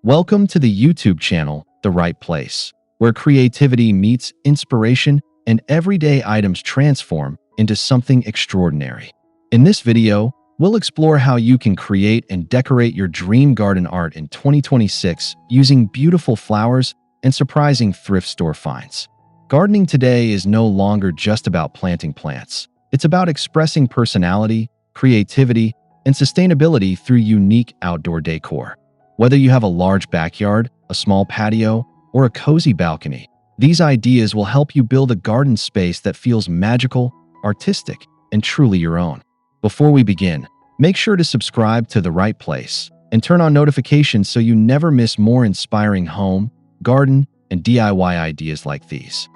Welcome to the YouTube channel, The Right Place, where creativity meets inspiration and everyday items transform into something extraordinary. In this video, we'll explore how you can create and decorate your dream garden art in 2026 using beautiful flowers and surprising thrift store finds. Gardening today is no longer just about planting plants. It's about expressing personality, creativity, and sustainability through unique outdoor decor. Whether you have a large backyard, a small patio, or a cozy balcony, these ideas will help you build a garden space that feels magical, artistic, and truly your own. Before we begin, make sure to subscribe to The Right Place and turn on notifications so you never miss more inspiring home, garden, and DIY ideas like these.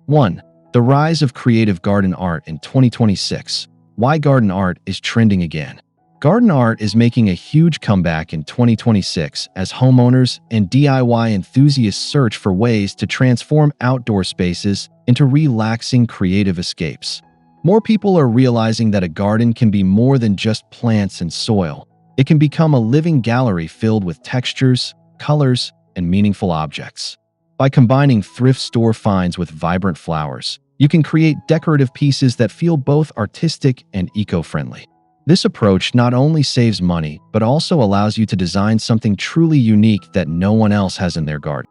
One, the rise of creative garden art in 2026. Why garden art is trending again. Garden art is making a huge comeback in 2026 as homeowners and DIY enthusiasts search for ways to transform outdoor spaces into relaxing creative escapes. More people are realizing that a garden can be more than just plants and soil. It can become a living gallery filled with textures, colors, and meaningful objects. By combining thrift store finds with vibrant flowers, you can create decorative pieces that feel both artistic and eco-friendly. This approach not only saves money, but also allows you to design something truly unique that no one else has in their garden.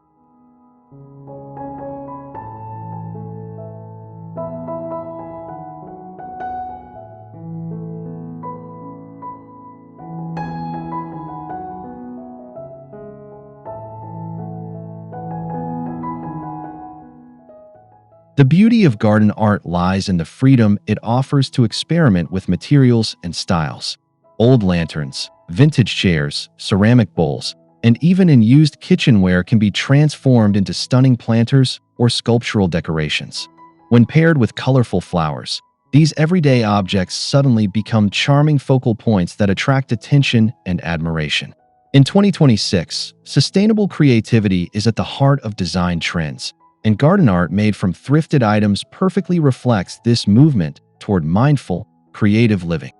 'The beauty of garden art lies in the freedom it offers to experiment with materials and styles. Old lanterns, vintage chairs, ceramic bowls, and even unused kitchenware can be transformed into stunning planters or sculptural decorations. When paired with colorful flowers, these everyday objects suddenly become charming focal points that attract attention and admiration. In 2026, sustainable creativity is at the heart of design trends, and garden art made from thrifted items perfectly reflects this movement toward mindful, creative living.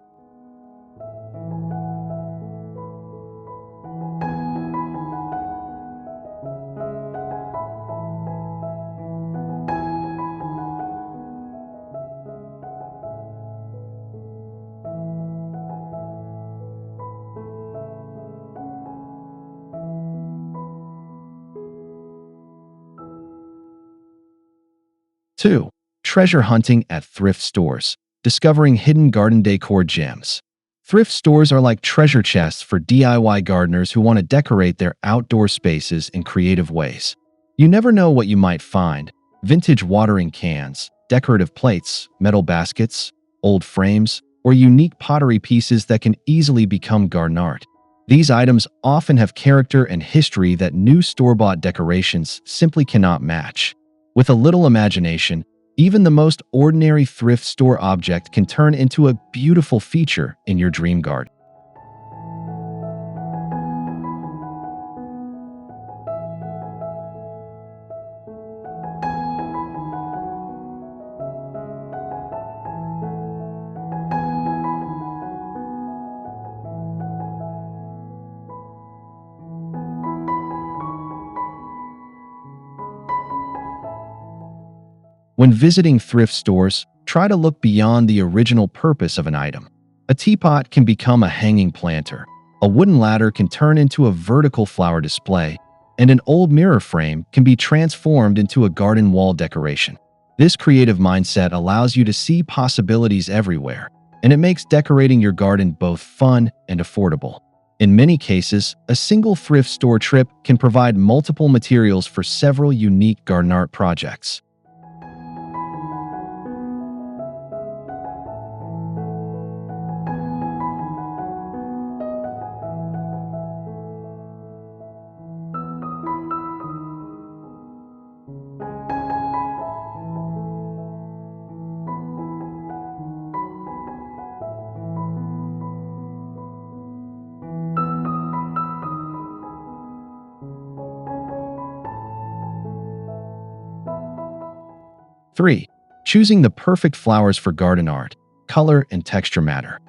2. Treasure hunting at thrift stores. Discovering hidden garden decor gems. Thrift stores are like treasure chests for DIY gardeners who want to decorate their outdoor spaces in creative ways. You never know what you might find: vintage watering cans, decorative plates, metal baskets, old frames, or unique pottery pieces that can easily become garden art. These items often have character and history that new store-bought decorations simply cannot match. With a little imagination, even the most ordinary thrift store object can turn into a beautiful feature in your dream garden. 'When visiting thrift stores, try to look beyond the original purpose of an item. A teapot can become a hanging planter, a wooden ladder can turn into a vertical flower display, and an old mirror frame can be transformed into a garden wall decoration. This creative mindset allows you to see possibilities everywhere, and it makes decorating your garden both fun and affordable. In many cases, a single thrift store trip can provide multiple materials for several unique garden art projects. 3. Choosing the perfect flowers for garden art. Color and texture matter.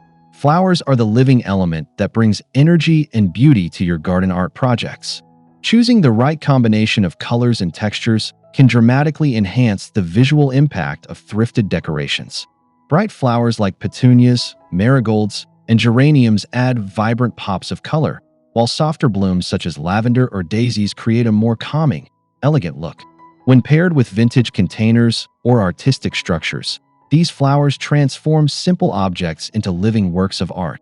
Flowers are the living element that brings energy and beauty to your garden art projects. Choosing the right combination of colors and textures can dramatically enhance the visual impact of thrifted decorations. Bright flowers like petunias, marigolds, and geraniums add vibrant pops of color, while softer blooms such as lavender or daisies create a more calming, elegant look. When paired with vintage containers or artistic structures, these flowers transform simple objects into living works of art.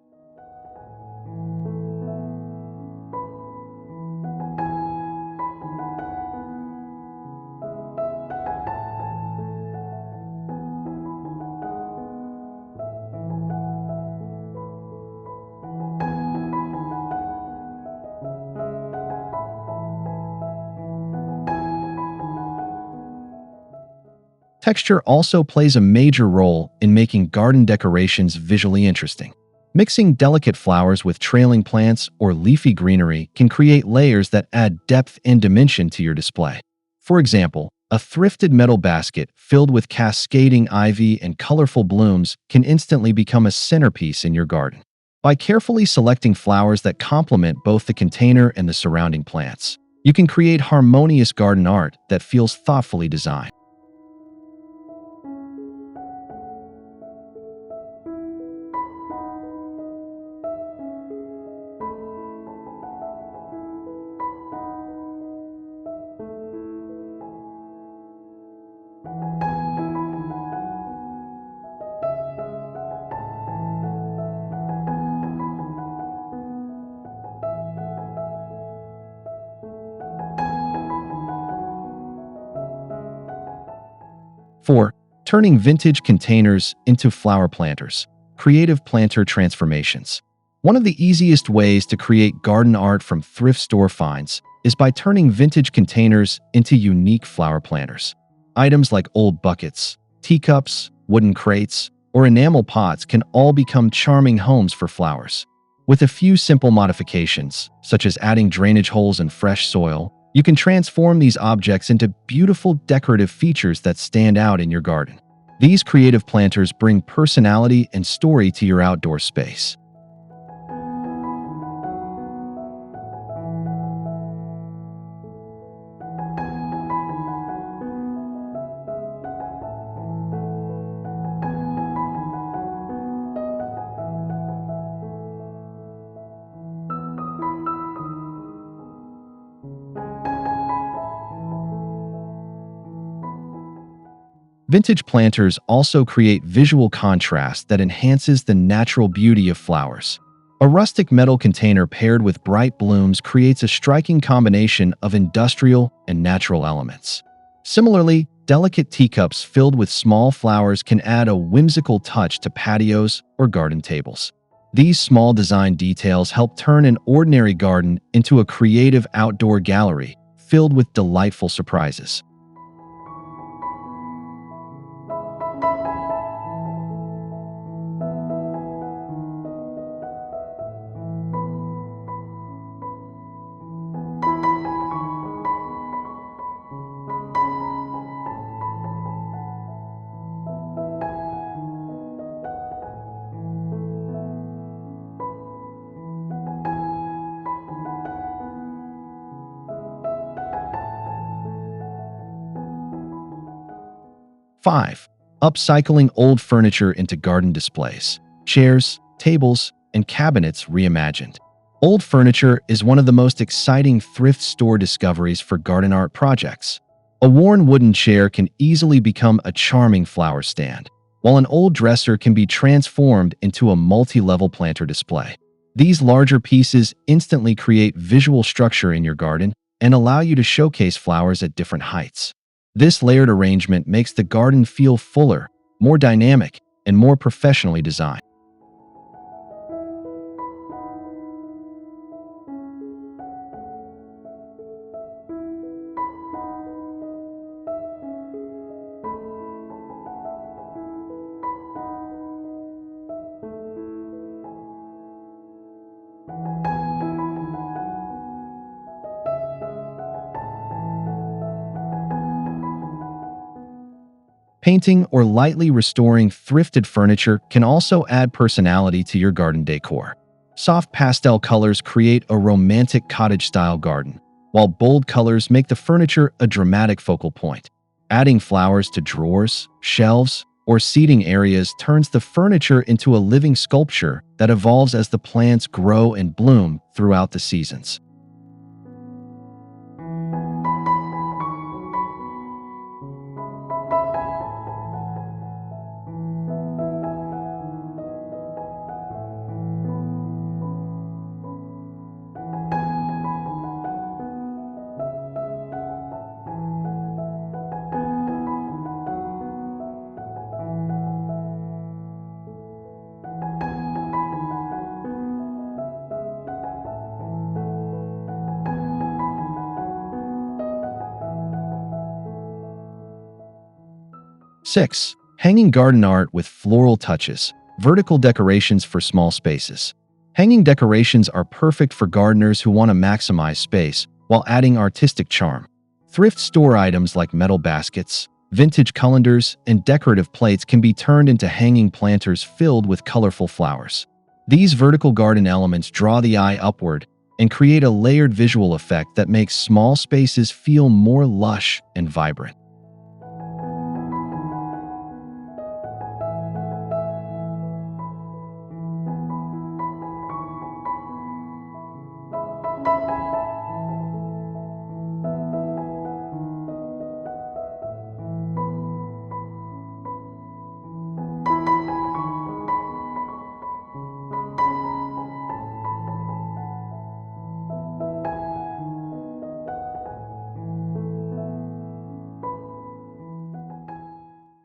'Texture also plays a major role in making garden decorations visually interesting. Mixing delicate flowers with trailing plants or leafy greenery can create layers that add depth and dimension to your display. For example, a thrifted metal basket filled with cascading ivy and colorful blooms can instantly become a centerpiece in your garden. By carefully selecting flowers that complement both the container and the surrounding plants, you can create harmonious garden art that feels thoughtfully designed. 4. Turning vintage containers into flower planters. Creative planter transformations. One of the easiest ways to create garden art from thrift store finds is by turning vintage containers into unique flower planters. Items like old buckets, teacups, wooden crates, or enamel pots can all become charming homes for flowers. With a few simple modifications, such as adding drainage holes and fresh soil, you can transform these objects into beautiful decorative features that stand out in your garden. These creative planters bring personality and story to your outdoor space. 'Vintage planters also create visual contrast that enhances the natural beauty of flowers. A rustic metal container paired with bright blooms creates a striking combination of industrial and natural elements. Similarly, delicate teacups filled with small flowers can add a whimsical touch to patios or garden tables. These small design details help turn an ordinary garden into a creative outdoor gallery filled with delightful surprises. 5. Upcycling old furniture into garden displays. Chairs, tables, and cabinets reimagined. Old furniture is one of the most exciting thrift store discoveries for garden art projects. A worn wooden chair can easily become a charming flower stand, while an old dresser can be transformed into a multi-level planter display. These larger pieces instantly create visual structure in your garden and allow you to showcase flowers at different heights. This layered arrangement makes the garden feel fuller, more dynamic, and more professionally designed. Painting or lightly restoring thrifted furniture can also add personality to your garden decor. Soft pastel colors create a romantic cottage-style garden, while bold colors make the furniture a dramatic focal point. Adding flowers to drawers, shelves, or seating areas turns the furniture into a living sculpture that evolves as the plants grow and bloom throughout the seasons. 6. Hanging garden art with floral touches. Vertical decorations for small spaces. Hanging decorations are perfect for gardeners who want to maximize space while adding artistic charm. Thrift store items like metal baskets, vintage colanders, and decorative plates can be turned into hanging planters filled with colorful flowers. These vertical garden elements draw the eye upward and create a layered visual effect that makes small spaces feel more lush and vibrant.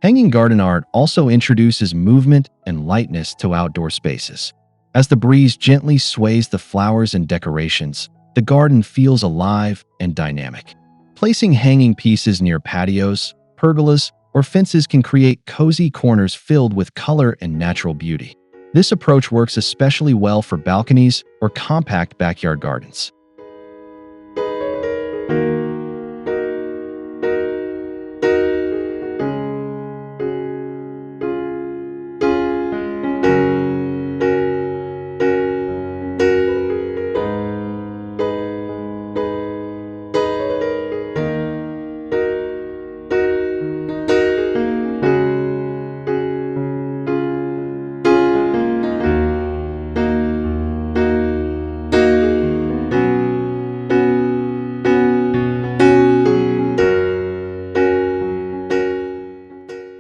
Hanging garden art also introduces movement and lightness to outdoor spaces. As the breeze gently sways the flowers and decorations, the garden feels alive and dynamic. Placing hanging pieces near patios, pergolas, or fences can create cozy corners filled with color and natural beauty. This approach works especially well for balconies or compact backyard gardens.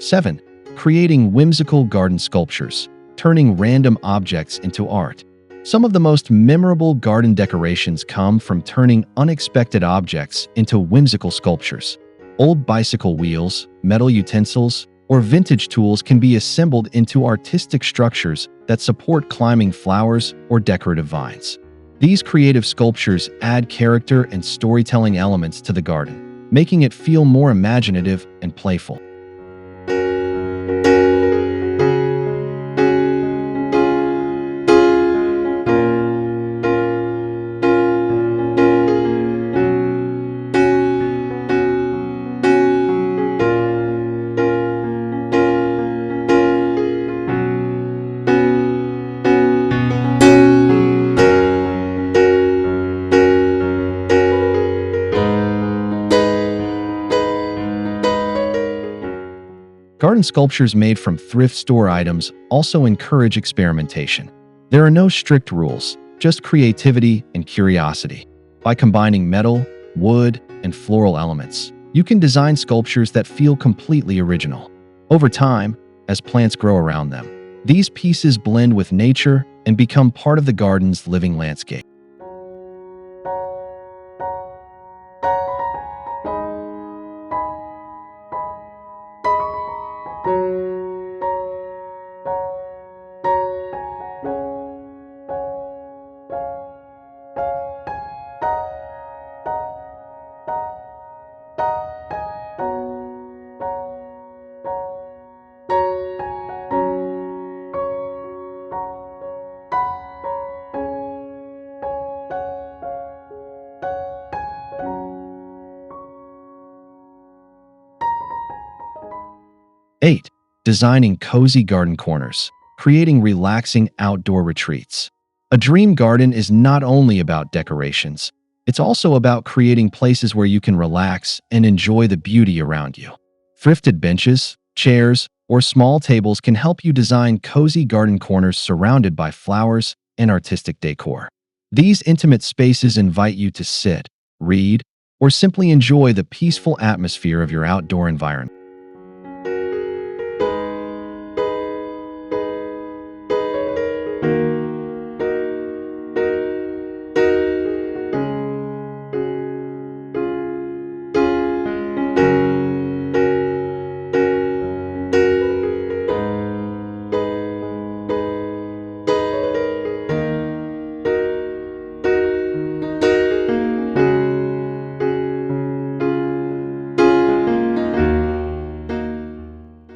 7. Creating whimsical garden sculptures, turning random objects into art. Some of the most memorable garden decorations come from turning unexpected objects into whimsical sculptures. Old bicycle wheels, metal utensils, or vintage tools can be assembled into artistic structures that support climbing flowers or decorative vines. These creative sculptures add character and storytelling elements to the garden, making it feel more imaginative and playful. Garden sculptures made from thrift store items also encourage experimentation. There are no strict rules, just creativity and curiosity. By combining metal, wood, and floral elements, you can design sculptures that feel completely original. Over time, as plants grow around them, these pieces blend with nature and become part of the garden's living landscape. 8. Designing cozy garden corners, creating relaxing outdoor retreats. A dream garden is not only about decorations, it's also about creating places where you can relax and enjoy the beauty around you. Thrifted benches, chairs, or small tables can help you design cozy garden corners surrounded by flowers and artistic decor. These intimate spaces invite you to sit, read, or simply enjoy the peaceful atmosphere of your outdoor environment.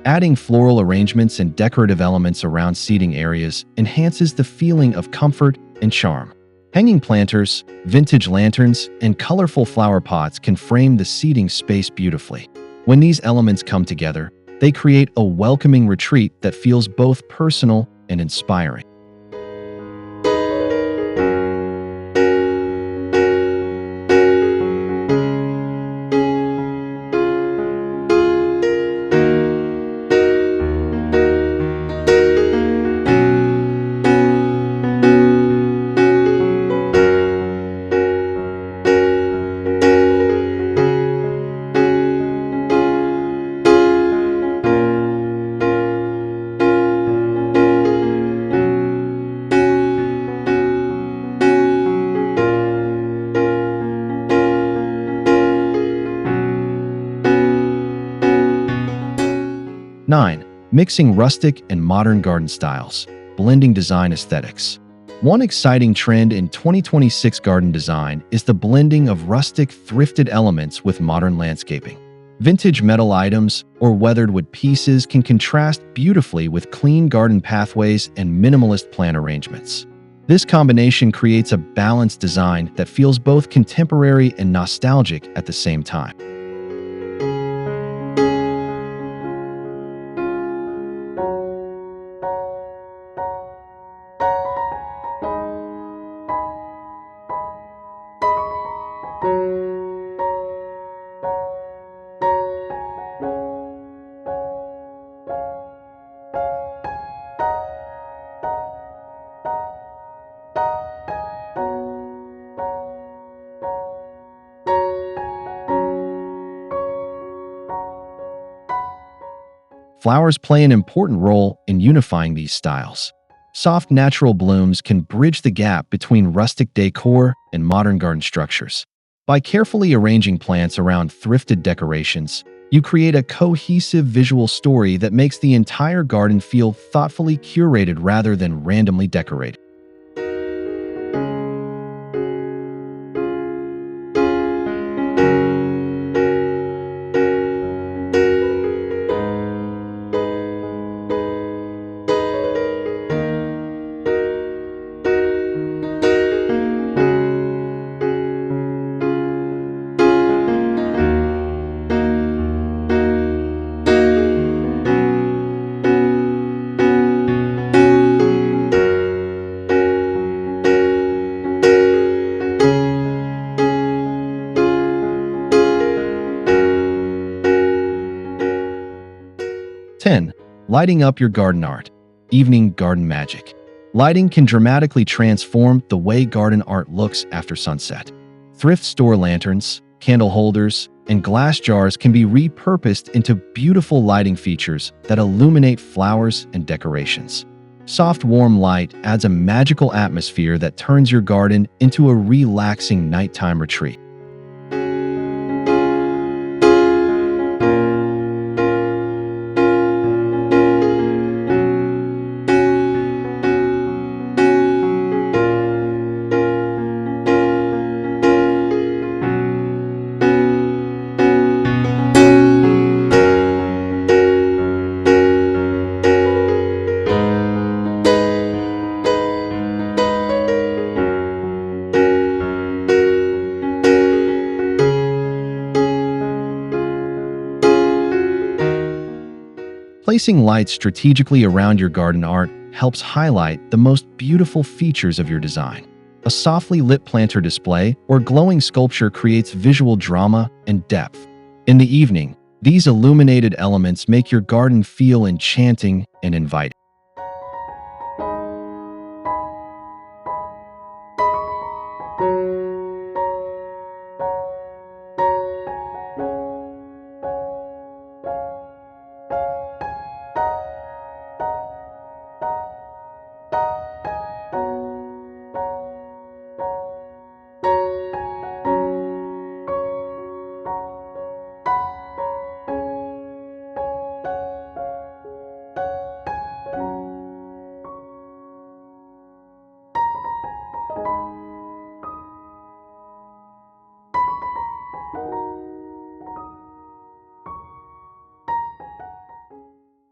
'Adding floral arrangements and decorative elements around seating areas enhances the feeling of comfort and charm. Hanging planters, vintage lanterns, and colorful flower pots can frame the seating space beautifully. When these elements come together, they create a welcoming retreat that feels both personal and inspiring. 9. Mixing rustic and modern garden styles, blending design aesthetics. One exciting trend in 2026 garden design is the blending of rustic, thrifted elements with modern landscaping. Vintage metal items or weathered wood pieces can contrast beautifully with clean garden pathways and minimalist plant arrangements. This combination creates a balanced design that feels both contemporary and nostalgic at the same time. 'Flowers play an important role in unifying these styles. Soft natural blooms can bridge the gap between rustic decor and modern garden structures. By carefully arranging plants around thrifted decorations, you create a cohesive visual story that makes the entire garden feel thoughtfully curated rather than randomly decorated. 10. Lighting up your garden art. Evening garden magic. Lighting can dramatically transform the way garden art looks after sunset. Thrift store lanterns, candle holders, and glass jars can be repurposed into beautiful lighting features that illuminate flowers and decorations. Soft, warm light adds a magical atmosphere that turns your garden into a relaxing nighttime retreat. Placing lights strategically around your garden art helps highlight the most beautiful features of your design. A softly lit planter display or glowing sculpture creates visual drama and depth. In the evening, these illuminated elements make your garden feel enchanting and inviting.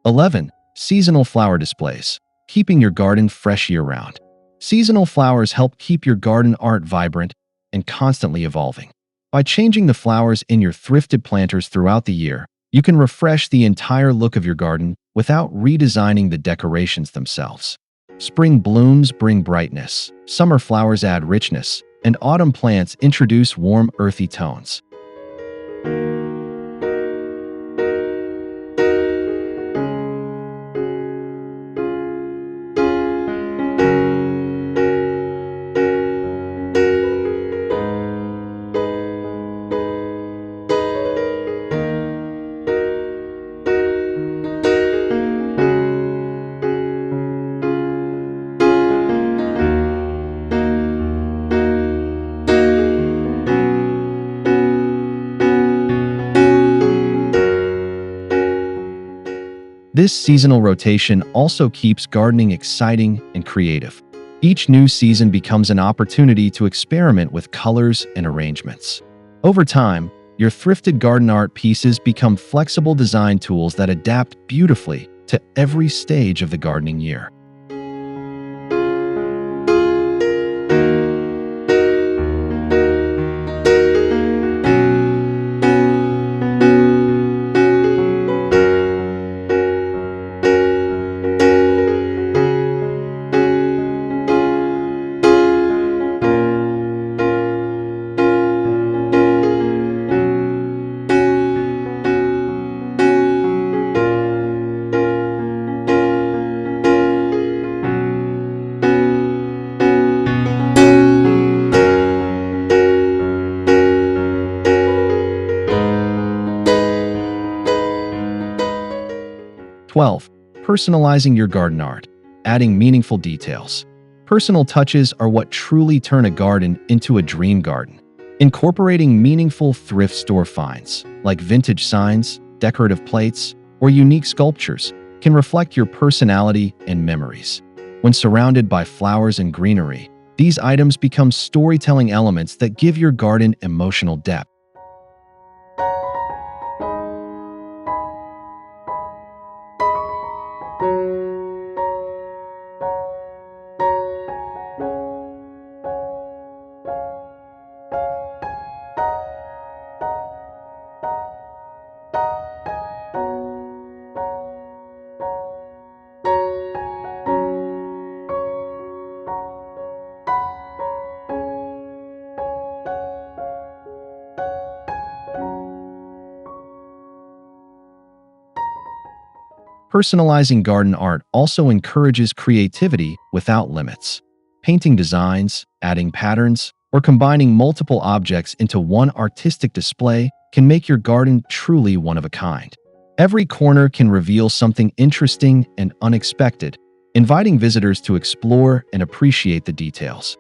11. Seasonal flower displays. Keeping your garden fresh year-round. Seasonal flowers help keep your garden art vibrant and constantly evolving. By changing the flowers in your thrifted planters throughout the year, you can refresh the entire look of your garden without redesigning the decorations themselves. Spring blooms bring brightness, summer flowers add richness, and autumn plants introduce warm, earthy tones. 'This seasonal rotation also keeps gardening exciting and creative. Each new season becomes an opportunity to experiment with colors and arrangements. Over time, your thrifted garden art pieces become flexible design tools that adapt beautifully to every stage of the gardening year. 12. Personalizing your garden art. Adding meaningful details. Personal touches are what truly turn a garden into a dream garden. Incorporating meaningful thrift store finds, like vintage signs, decorative plates, or unique sculptures, can reflect your personality and memories. When surrounded by flowers and greenery, these items become storytelling elements that give your garden emotional depth. Personalizing garden art also encourages creativity without limits. Painting designs, adding patterns, or combining multiple objects into one artistic display can make your garden truly one of a kind. Every corner can reveal something interesting and unexpected, inviting visitors to explore and appreciate the details.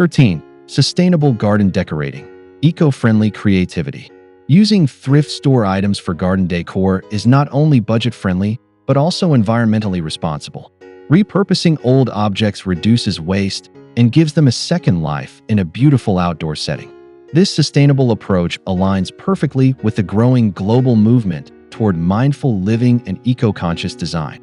13. Sustainable garden decorating. Eco-friendly creativity. Using thrift store items for garden decor is not only budget-friendly, but also environmentally responsible. Repurposing old objects reduces waste and gives them a second life in a beautiful outdoor setting. This sustainable approach aligns perfectly with the growing global movement toward mindful living and eco-conscious design.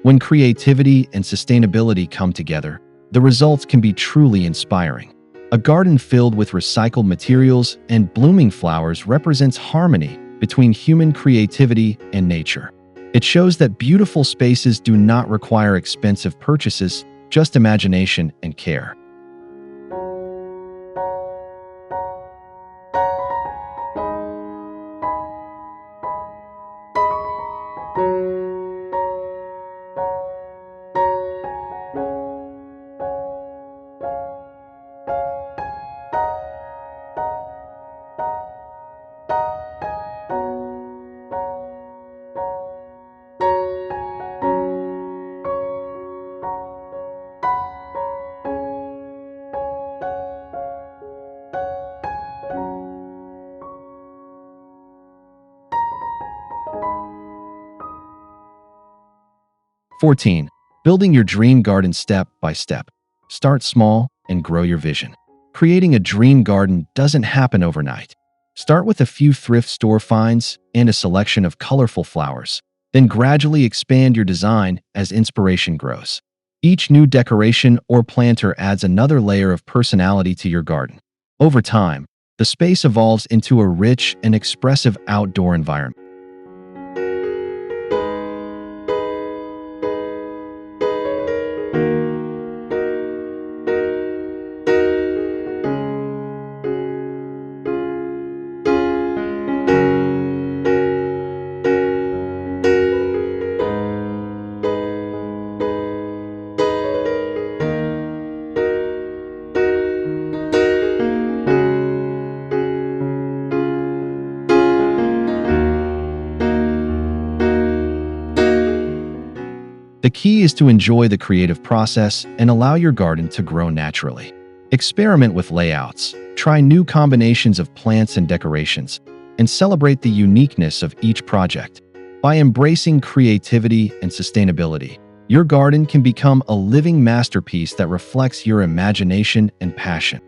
When creativity and sustainability come together, the results can be truly inspiring. A garden filled with recycled materials and blooming flowers represents harmony between human creativity and nature. It shows that beautiful spaces do not require expensive purchases, just imagination and care. Fourteen. Building your dream garden step by step. Start small and grow your vision. Creating a dream garden doesn't happen overnight. Start with a few thrift store finds and a selection of colorful flowers. Then gradually expand your design as inspiration grows. Each new decoration or planter adds another layer of personality to your garden. Over time, the space evolves into a rich and expressive outdoor environment. The key is to enjoy the creative process and allow your garden to grow naturally. Experiment with layouts, try new combinations of plants and decorations, and celebrate the uniqueness of each project. By embracing creativity and sustainability, your garden can become a living masterpiece that reflects your imagination and passion.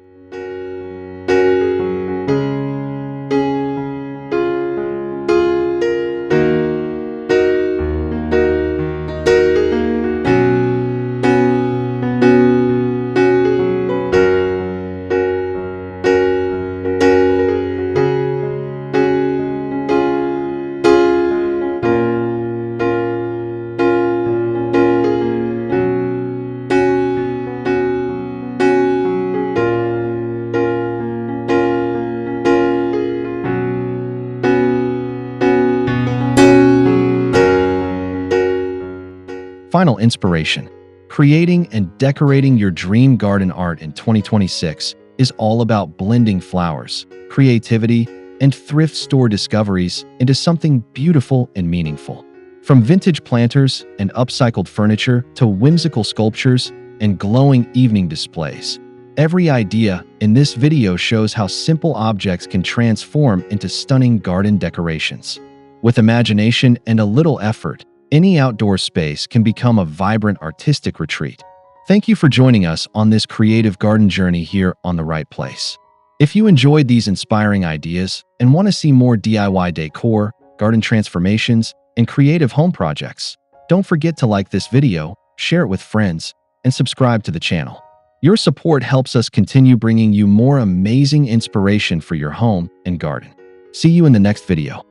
Final inspiration. Creating and decorating your dream garden art in 2026 is all about blending flowers, creativity, and thrift store discoveries into something beautiful and meaningful. From vintage planters and upcycled furniture to whimsical sculptures and glowing evening displays, every idea in this video shows how simple objects can transform into stunning garden decorations. With imagination and a little effort, any outdoor space can become a vibrant artistic retreat. Thank you for joining us on this creative garden journey here on The Right Place. If you enjoyed these inspiring ideas and want to see more DIY decor, garden transformations, and creative home projects, don't forget to like this video, share it with friends, and subscribe to the channel. Your support helps us continue bringing you more amazing inspiration for your home and garden. See you in the next video.